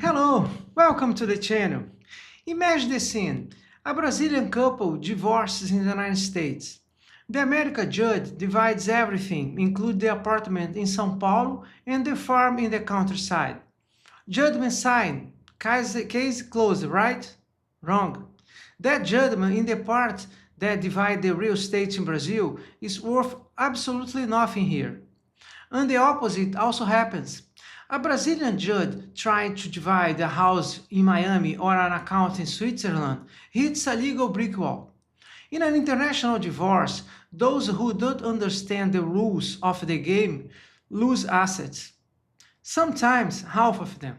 Hello, welcome to the channel. Imagine the scene. A Brazilian couple divorces in the United States. The American judge divides everything, including the apartment in São Paulo and the farm in the countryside. Judgment signed. Case closed, right? Wrong. That judgment in the part that divide the real estate in Brazil is worth absolutely nothing here. And the opposite also happens. A Brazilian judge trying to divide a house in Miami or an account in Switzerland hits a legal brick wall. In an international divorce, those who don't understand the rules of the game lose assets, sometimes half of them.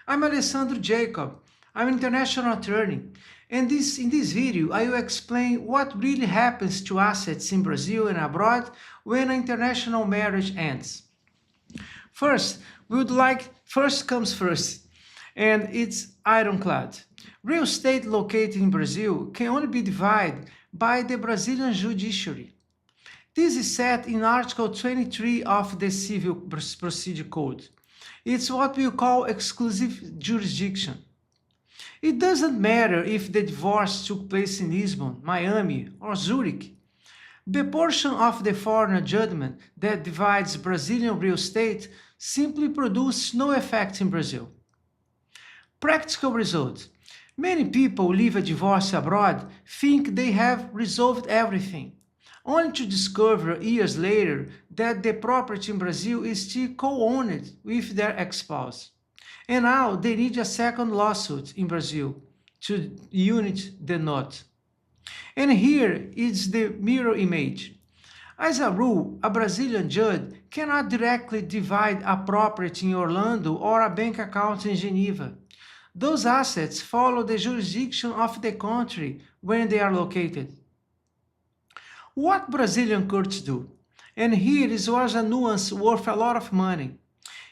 I'm Alessandro Jacob. I'm an international attorney, and in this video I will explain what really happens to assets in Brazil and abroad when an international marriage ends. First, first comes first, and it's ironclad. Real estate located in Brazil can only be divided by the Brazilian judiciary. This is set in Article 23 of the Civil Procedure Code. It's what we call exclusive jurisdiction. It doesn't matter if the divorce took place in Lisbon, Miami, or Zurich. The portion of the foreign judgment that divides Brazilian real estate simply produces no effect in Brazil. Practical result. Many people leave a divorce abroad think they have resolved everything, only to discover years later that the property in Brazil is still co-owned with their ex-spouse. And now they need a second lawsuit in Brazil to unite the knot. And here is the mirror image. As a rule, a Brazilian judge cannot directly divide a property in Orlando or a bank account in Geneva. Those assets follow the jurisdiction of the country where they are located. What Brazilian courts do, and here is where a nuance worth a lot of money,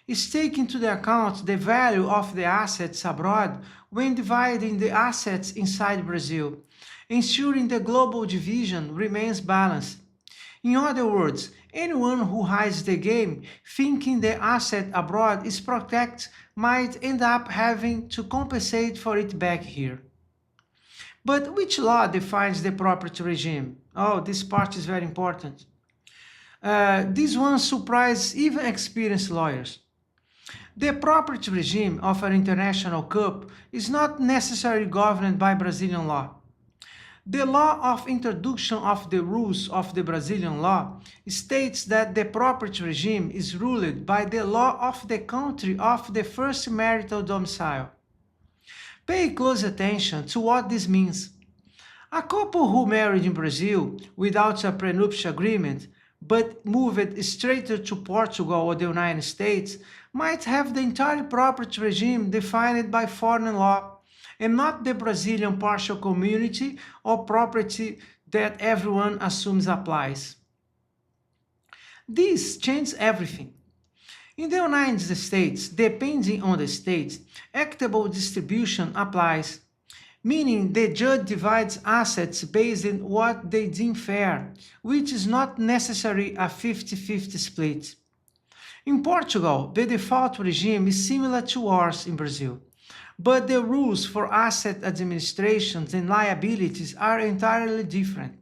is take into account the value of the assets abroad when dividing the assets inside Brazil, ensuring the global division remains balanced. In other words, anyone who hides the game thinking the asset abroad is protected might end up having to compensate for it back here. But which law defines the property regime? Oh, this part is very important. This one surprises even experienced lawyers. The property regime of an international couple is not necessarily governed by Brazilian law. The law of introduction of the rules of the Brazilian law states that the property regime is ruled by the law of the country of the first marital domicile. Pay close attention to what this means. A couple who married in Brazil without a prenuptial agreement but moved straight to Portugal or the United States might have the entire property regime defined by foreign law, and not the Brazilian partial community or property that everyone assumes applies. This changes everything. In the United States, depending on the state, equitable distribution applies, meaning the judge divides assets based on what they deem fair, which is not necessarily a 50-50 split. In Portugal, the default regime is similar to ours in Brazil, but the rules for asset administrations and liabilities are entirely different.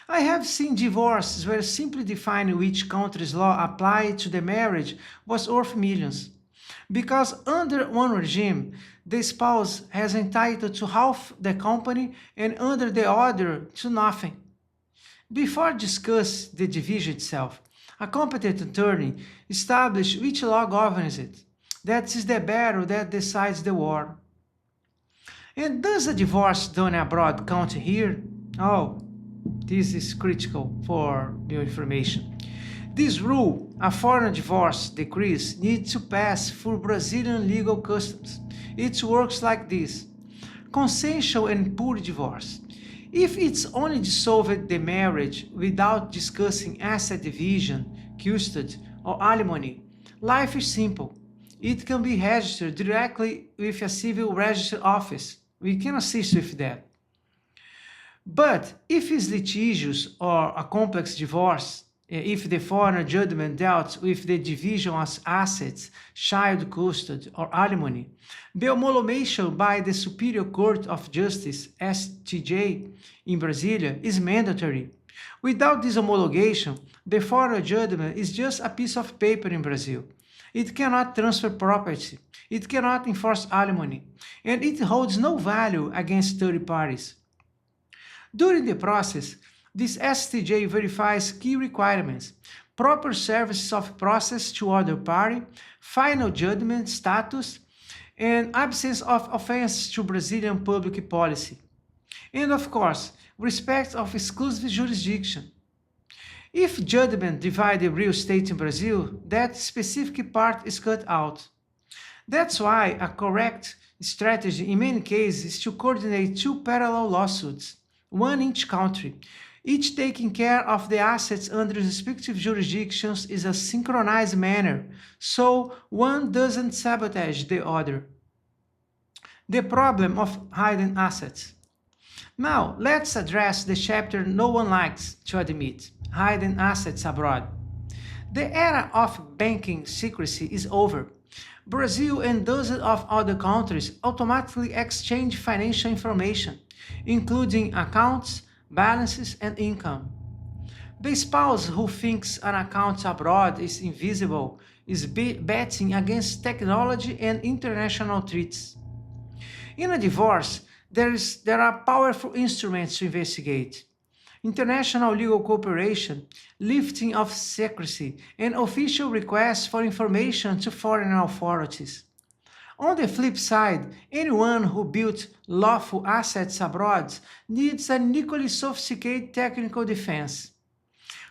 I have seen divorces where simply defining which country's law applied to the marriage was worth millions, because under one regime, the spouse has entitled to half the company and under the other to nothing. Before discussing the division itself, a competent attorney establishes which law governs it. That is the battle that decides the war. And does a divorce done abroad count here? Oh, this is critical for your information. This rule, a foreign divorce decree, needs to pass through Brazilian legal customs. It works like this. Consensual and pure divorce. If it's only dissolved the marriage without discussing asset division, custody, or alimony, life is simple. It can be registered directly with a civil register office. We can assist with that. But if it's litigious or a complex divorce, if the foreign judgment dealt with the division of assets, child custody, or alimony, the homologation by the Superior Court of Justice, STJ, in Brasília is mandatory. Without this homologation, the foreign judgment is just a piece of paper in Brazil. It cannot transfer property, it cannot enforce alimony, and it holds no value against third parties. During the process, this STJ verifies key requirements: proper services of process to other party, final judgment status, and absence of offense to Brazilian public policy. And of course, respect of exclusive jurisdiction. If judgment divide the real estate in Brazil, that specific part is cut out. That's why a correct strategy in many cases is to coordinate two parallel lawsuits, one in each country, each taking care of the assets under respective jurisdictions in a synchronized manner, so one doesn't sabotage the other. The problem of hidden assets. Now, let's address the chapter no one likes to admit: hidden assets abroad. The era of banking secrecy is over. Brazil and dozens of other countries automatically exchange financial information, including accounts, balances, and income. The spouse who thinks an account abroad is invisible is betting against technology and international treaties. In a divorce, there are powerful instruments to investigate: international legal cooperation, lifting of secrecy, and official requests for information to foreign authorities. On the flip side, anyone who built lawful assets abroad needs an equally sophisticated technical defense.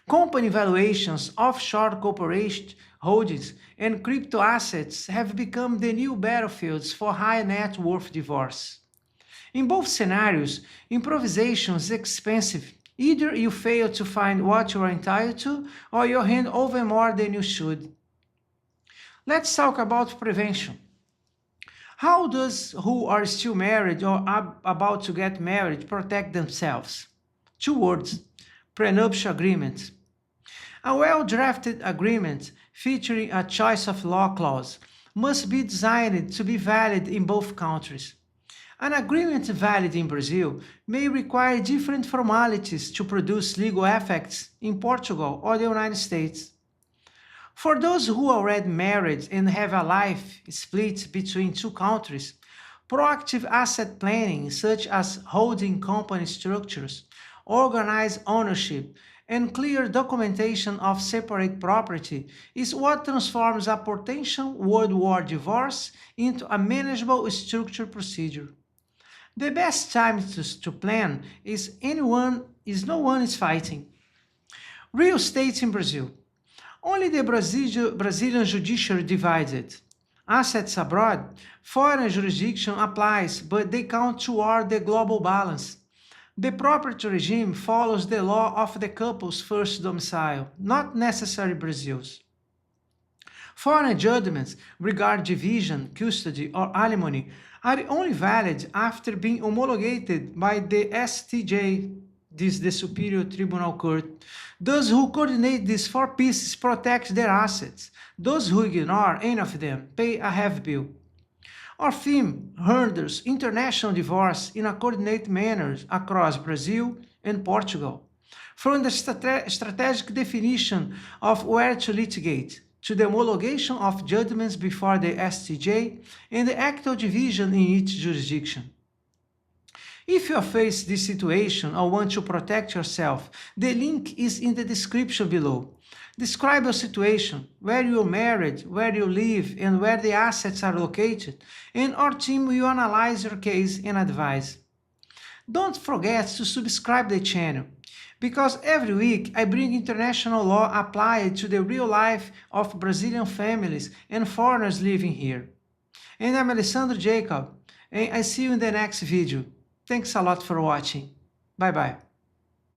Company valuations, offshore corporate holdings, and crypto assets have become the new battlefields for high net worth divorce. In both scenarios, improvisation is expensive. Either you fail to find what you are entitled to, or you hand over more than you should. Let's talk about prevention. How does who are still married or about to get married protect themselves? Two words: prenuptial agreement. A well-drafted agreement featuring a choice of law clause must be designed to be valid in both countries. An agreement valid in Brazil may require different formalities to produce legal effects in Portugal or the United States. For those who are already married and have a life split between two countries, proactive asset planning, such as holding company structures, organized ownership, and clear documentation of separate property is what transforms a potential World War divorce into a manageable structured procedure. The best time to plan is no one is fighting. Real estate in Brazil. Only the Brazilian judiciary divides it. Assets abroad, foreign jurisdiction applies, but they count toward the global balance. The property regime follows the law of the couple's first domicile, not necessarily Brazil's. Foreign judgments regarding division, custody, or alimony are only valid after being homologated by the STJ, the Superior Tribunal Court. Those who coordinate these four pieces protect their assets. Those who ignore any of them pay a heavy bill. Our theme handles international divorce in a coordinated manner across Brazil and Portugal, from the strategic definition of where to litigate to the homologation of judgments before the STJ and the actual division in each jurisdiction. If you face this situation or want to protect yourself, the link is in the description below. Describe your situation, where you're married, where you live, and where the assets are located, and our team will analyze your case and advise. Don't forget to subscribe the channel, because every week I bring international law applied to the real life of Brazilian families and foreigners living here. And I'm Alessandro Jacob, and I see you in the next video. Thanks a lot for watching. Bye bye.